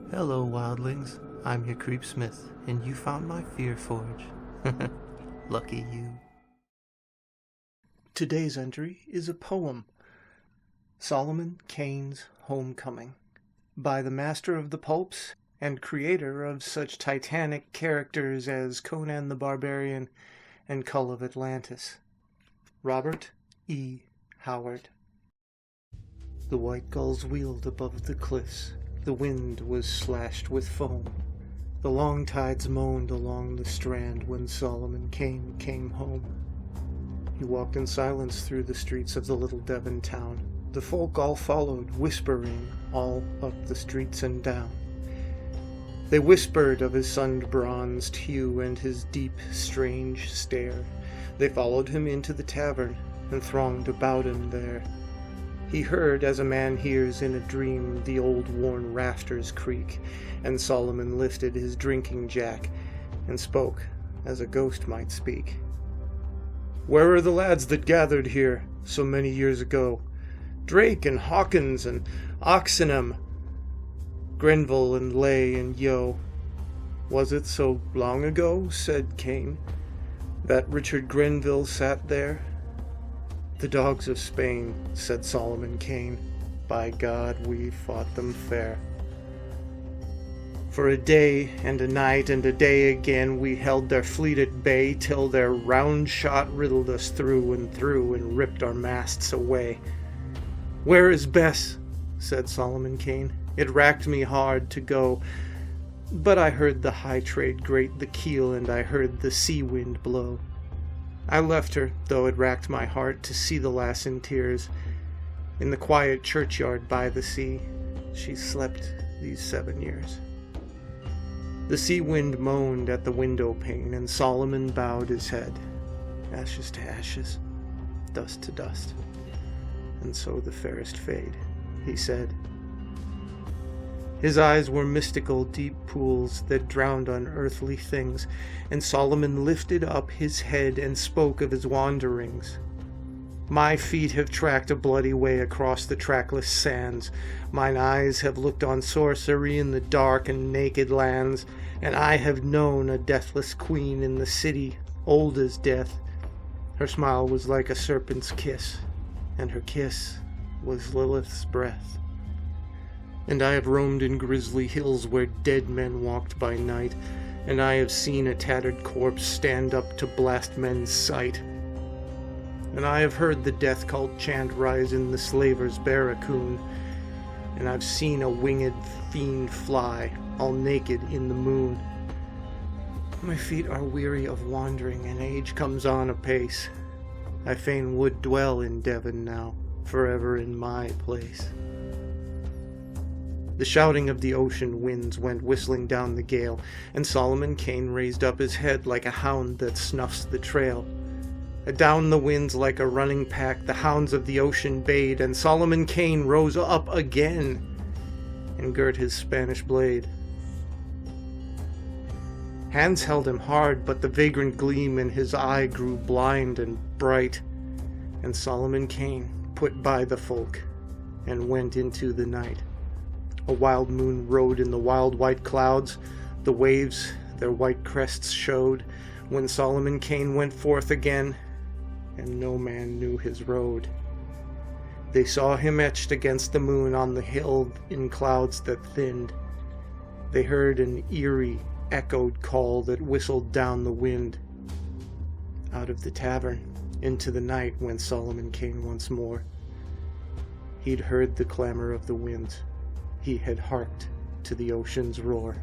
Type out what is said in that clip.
Hello, wildlings. I'm your Creepsmith, and you found my Fear Forge. Lucky you. Today's entry is a poem, Solomon Kane's Homecoming, by the master of the pulps and creator of such titanic characters as Conan the Barbarian and Cull of Atlantis, Robert E. Howard. The white gulls wheeled above the cliffs. The wind was slashed with foam. The long tides moaned along the strand when Solomon Kane came home. He walked in silence through the streets of the little Devon town. The folk all followed, whispering, all up the streets and down. They whispered of his sun-bronzed hue and his deep, strange stare. They followed him into the tavern and thronged about him there. He heard, as a man hears in a dream, the old worn rafters creak, and Solomon lifted his drinking jack and spoke as a ghost might speak. "Where are the lads that gathered here so many years ago? Drake and Hawkins and Oxenham, Grenville and Lay and Yo." "Was it so long ago," said Kane, "that Richard Grenville sat there?" "The dogs of Spain," said Solomon Kane, "by God, we fought them fair. For a day and a night and a day again we held their fleet at bay, till their round shot riddled us through and ripped our masts away." "Where is Bess?" said Solomon Kane. "It racked me hard to go, but I heard the high trade grate the keel, and I heard the sea wind blow. I left her, though it racked my heart to see the lass in tears. In the quiet churchyard by the sea, she slept these 7 years." The sea wind moaned at the window pane, and Solomon bowed his head. Ashes to ashes, dust to dust, and so the fairest fade, he said. His eyes were mystical, deep pools that drowned unearthly things, and Solomon lifted up his head and spoke of his wanderings. "My feet have tracked a bloody way across the trackless sands. Mine eyes have looked on sorcery in the dark and naked lands, and I have known a deathless queen in the city, old as death. Her smile was like a serpent's kiss, and her kiss was Lilith's breath. And I have roamed in grisly hills where dead men walked by night, and I have seen a tattered corpse stand up to blast men's sight. And I have heard the death cult chant rise in the slaver's barracoon, and I've seen a winged fiend fly, all naked in the moon. My feet are weary of wandering, and age comes on apace. I fain would dwell in Devon now, forever in my place." The shouting of the ocean winds went whistling down the gale, and Solomon Kane raised up his head like a hound that snuffs the trail. Adown the winds like a running pack the hounds of the ocean bayed, and Solomon Kane rose up again and girt his Spanish blade. Hands held him hard, but the vagrant gleam in his eye grew blind and bright, and Solomon Kane put by the folk and went into the night. A wild moon rode in the wild white clouds. The waves their white crests showed when Solomon Kane went forth again, and no man knew his road. They saw him etched against the moon on the hill in clouds that thinned. They heard an eerie, echoed call that whistled down the wind. Out of the tavern, into the night went Solomon Kane once more. He'd heard the clamor of the winds. He had harked to the ocean's roar.